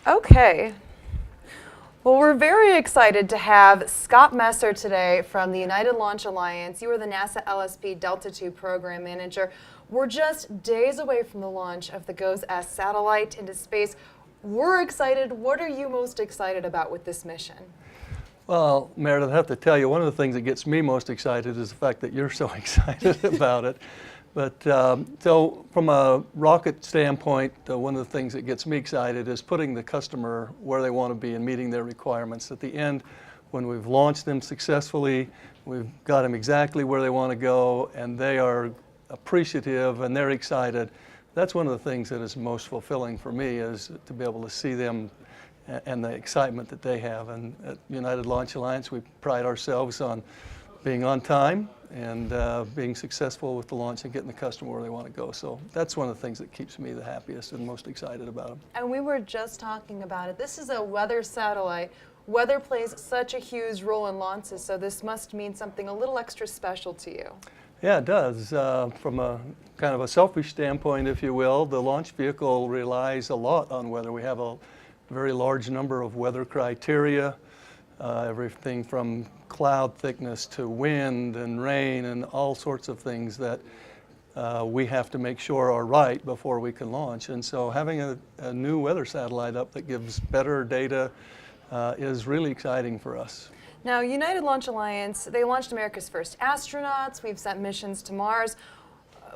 Okay. Well, we're very excited to have Scott Messer today from the United Launch Alliance. You are the NASA LSP Delta II Program Manager. We're just days away from the launch of the GOES-S satellite into space. We're excited. What are you most excited about with this mission? Well, Meredith, I have to tell you, one of the things that gets me most excited is the fact that you're so excited about it. But so from a rocket standpoint, one of the things that gets me excited is putting the customer where they want to be and meeting their requirements. At the end, when we've launched them successfully, we've got them exactly where they want to go, and they are appreciative and they're excited. That's one of the things that is most fulfilling for me, is to be able to see them and the excitement that they have. And at United Launch Alliance, we pride ourselves on being on time and being successful with the launch and getting the customer where they want to go. So that's one of the things that keeps me the happiest and most excited about them. And we were just talking about it. This is a weather satellite. Weather plays such a huge role in launches, so this must mean something a little extra special to you. Yeah, it does. From a kind of a selfish standpoint, if you will, the launch vehicle relies a lot on weather. We have a very large number of weather criteria, everything from cloud thickness to wind and rain and all sorts of things that we have to make sure are right before we can launch. And so having a new weather satellite up that gives better data is really exciting for us. Now, United Launch Alliance, they launched America's first astronauts. We've sent missions to Mars.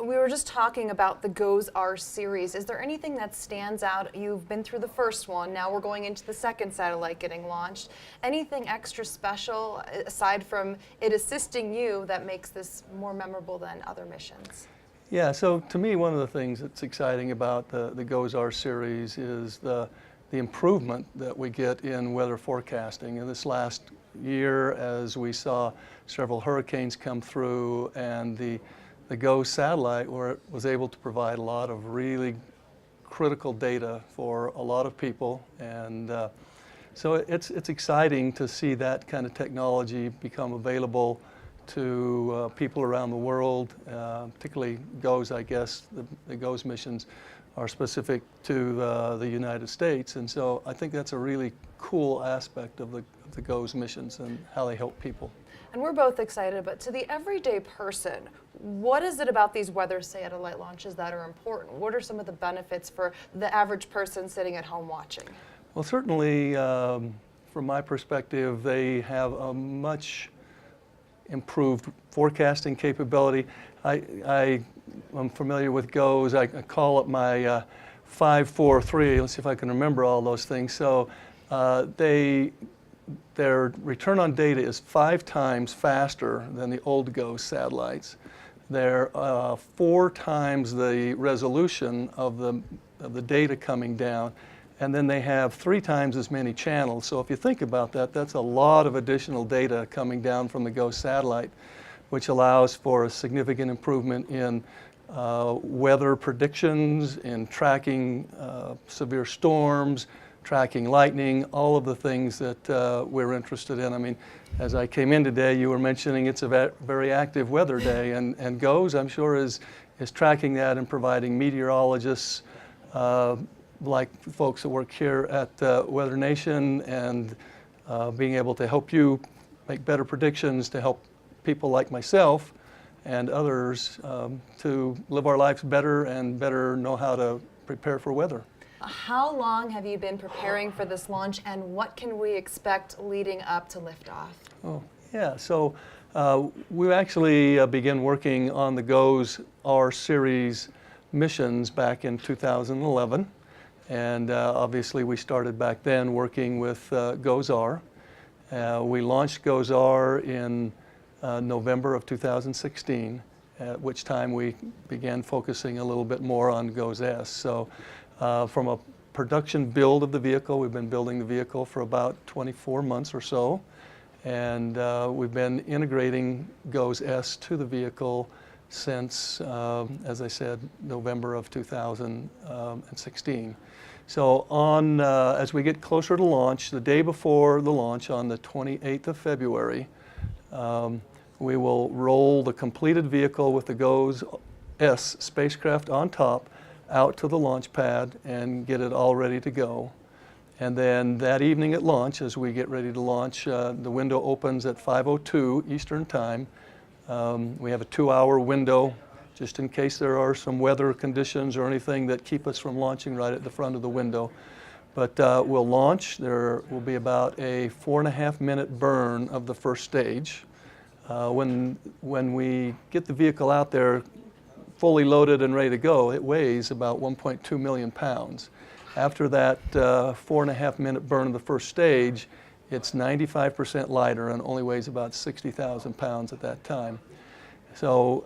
We were just talking about the GOES-R series. Is there anything that stands out? You've been through the first one. Now we're going into the second satellite getting launched. Anything extra special, aside from it assisting you, that makes this more memorable than other missions? Yeah, so to me, one of the things that's exciting about the GOES-R series is the improvement that we get in weather forecasting. In this last year, as we saw several hurricanes come through, and the GOES satellite was able to provide a lot of really critical data for a lot of people. And so it's exciting to see that kind of technology become available to people around the world, particularly GOES, I guess. The GOES missions are specific to the United States. And so I think that's a really cool aspect of the GOES missions and how they help people. And we're both excited, but to the everyday person, what is it about these weather satellite launches that are important? What are some of the benefits for the average person sitting at home watching? Well, certainly, from my perspective, they have a much improved forecasting capability. I'm familiar with GOES. I call it my 5-4-3. Let's see if I can remember all those things. So their return on data is 5 times faster than the old GOES satellites. They're 4 times the resolution of the data coming down, and then they have 3 times as many channels. So if you think about that, that's a lot of additional data coming down from the GOES satellite, which allows for a significant improvement in weather predictions, in tracking severe storms, tracking lightning, all of the things that we're interested in. I mean, as I came in today, you were mentioning it's a very active weather day, and GOES, I'm sure, is tracking that and providing meteorologists like folks that work here at WeatherNation, and being able to help you make better predictions to help people like myself and others to live our lives better and better know how to prepare for weather. How long have you been preparing for this launch, and what can we expect leading up to liftoff? Oh, yeah. So we actually began working on the GOES-R series missions back in 2011. And obviously we started back then working with GOES-R. We launched GOES-R in November of 2016, at which time we began focusing a little bit more on GOES-S. So from a production build of the vehicle, we've been building the vehicle for about 24 months or so, and we've been integrating GOES-S to the vehicle since, as I said, November of 2016. So as we get closer to launch, the day before the launch, on the 28th of February, we will roll the completed vehicle with the GOES-S spacecraft on top out to the launch pad and get it all ready to go. And then that evening at launch, as we get ready to launch, the window opens at 5:02 Eastern Time. We have a 2-hour window just in case there are some weather conditions or anything that keep us from launching right at the front of the window. But we'll launch. There will be about a 4.5-minute burn of the first stage. When we get the vehicle out there fully loaded and ready to go, it weighs about 1.2 million pounds. After that 4.5-minute burn of the first stage, it's 95% lighter and only weighs about 60,000 pounds at that time. So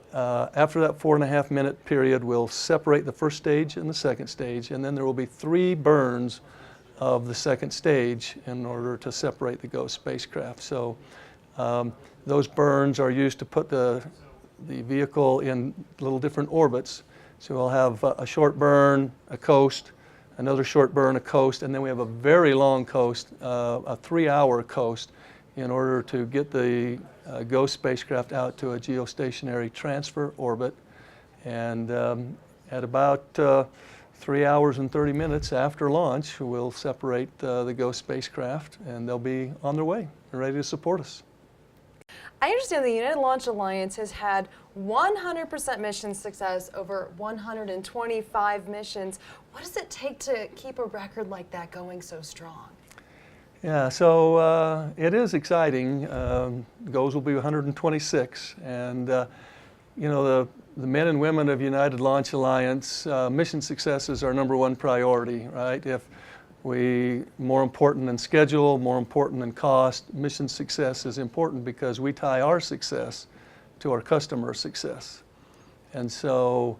after that 4.5-minute period, we'll separate the first stage and the second stage, and then there will be 3 burns of the second stage in order to separate the GOES spacecraft. So those burns are used to put the vehicle in little different orbits. So we'll have a short burn, a coast, another short burn, a coast, and then we have a very long coast, a 3-hour coast, in order to get the GOES spacecraft out to a geostationary transfer orbit. And at about 3 hours and 30 minutes after launch, we'll separate the GOES spacecraft, and they'll be on their way and ready to support us. I understand the United Launch Alliance has had 100% mission success over 125 missions. What does it take to keep a record like that going so strong? Yeah, so it is exciting. GOES will be 126, and you know, the men and women of United Launch Alliance, mission success is our #1 priority, right? If more important than schedule, more important than cost, mission success is important because we tie our success to our customer success. And so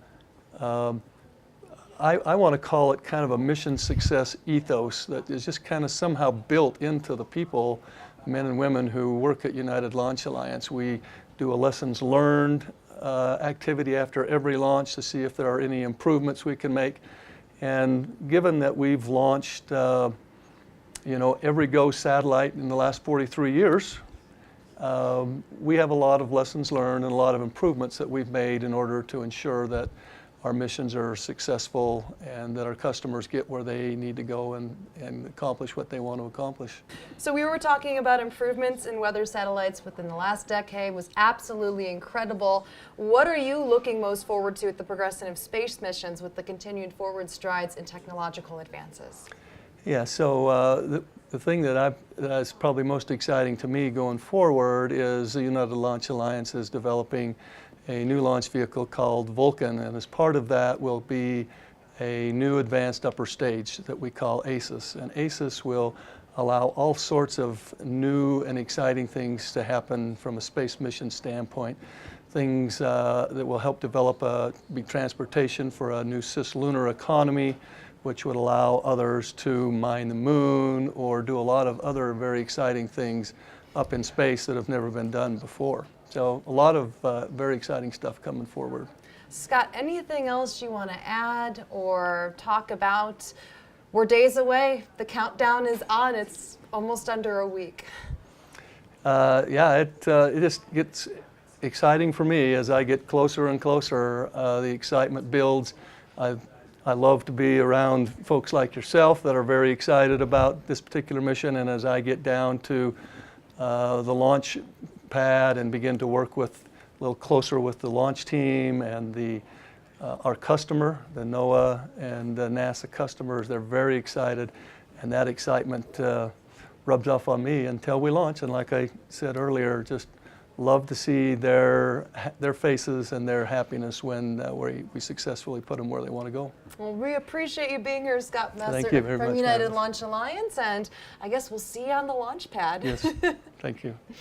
I want to call it kind of a mission success ethos that is just kind of somehow built into the people, men and women who work at United Launch Alliance. We do a lessons learned activity after every launch to see if there are any improvements we can make. And given that we've launched every GOES satellite in the last 43 years, we have a lot of lessons learned and a lot of improvements that we've made in order to ensure that our missions are successful and that our customers get where they need to go and accomplish what they want to accomplish. So we were talking about improvements in weather satellites within the last decade was absolutely incredible. What are you looking most forward to at the progression of space missions with the continued forward strides in technological advances? Yeah, so the thing that is probably most exciting to me going forward is the United Launch Alliance is developing a new launch vehicle called Vulcan, and as part of that will be a new advanced upper stage that we call ACES. And ACES will allow all sorts of new and exciting things to happen from a space mission standpoint. Things that will help develop transportation for a new cislunar economy, which would allow others to mine the moon or do a lot of other very exciting things up in space that have never been done before. So a lot of very exciting stuff coming forward. Scott, anything else you want to add or talk about? We're days away. The countdown is on. It's almost under a week. Yeah, it just gets exciting for me as I get closer and closer. The excitement builds. I love to be around folks like yourself that are very excited about this particular mission, and as I get down to the launch pad and begin to work a little closer with the launch team and our customer, the NOAA and the NASA customers, they're very excited, and that excitement rubs off on me until we launch. And like I said earlier, just love to see their faces and their happiness when we successfully put them where they want to go. Well, we appreciate you being here, Scott Messer Thank you very from much, United Meredith. Launch Alliance, and I guess we'll see you on the launch pad. Yes, thank you.